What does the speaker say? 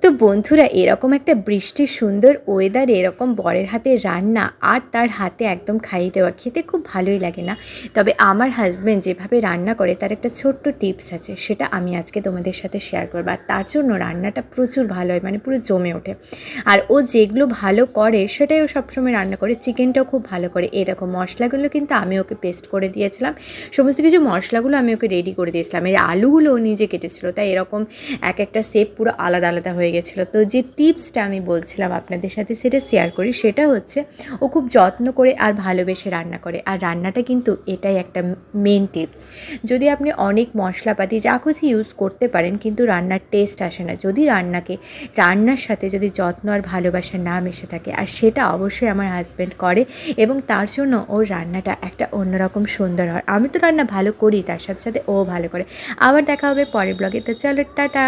তো বন্ধুরা, এরকম একটা বৃষ্টির সুন্দর ওয়েদারে এরকম বরের হাতে রান্না আর তার হাতে একদম খাইয়ে দেওয়া খেতে খুব ভালোই লাগে না? তবে আমার হাজব্যান্ড যেভাবে রান্না করে তার একটা ছোট্ট টিপস আছে, সেটা আমি আজকে তোমাদের সাথে শেয়ার করবো। আর তার জন্য রান্নাটা প্রচুর ভালো হয়, মানে পুরো জমে ওঠে। আর ও যেগুলো ভালো করে সেটাই ও সবসময় রান্না করে। চিকেনটাও খুব ভালো করে। এরকম মশলাগুলো কিন্তু আমি ওকে পেস্ট করে দিয়েছিলাম, সমস্ত কিছু মশলাগুলো আমি ওকে রেডি করে দিয়েছিলাম। এর আলুগুলো ও নিজে কেটেছিল, তাই এরকম এক একটা শেপ পুরো আলাদা আলাদা হয়ে গেছিলো। তো যে টিপসটা আমি বলছিলাম আপনাদের সাথে সেটা শেয়ার করি, সেটা হচ্ছে ও খুব যত্ন করে আর ভালোবেসে রান্না করে। আর রান্নাটা কিন্তু এটাই একটা মেন টিপস। যদি আপনি অনেক মশলাপাতি যা খুশি ইউজ করতে পারেন, কিন্তু রান্নার টেস্ট আসে না যদি রান্নার সাথে যদি যত্ন আর ভালোবাসা না মিশে থাকে। আর সেটা অবশ্যই আমার হাজব্যান্ড করে, এবং তার জন্য ওর রান্নাটা একটা অন্যরকম সুন্দর হয়। আমি তো রান্না ভালো করি, তার সাথে সাথে ও ভালো করে। আবার দেখা হবে পরের ব্লগে। তো চলো, টাটা।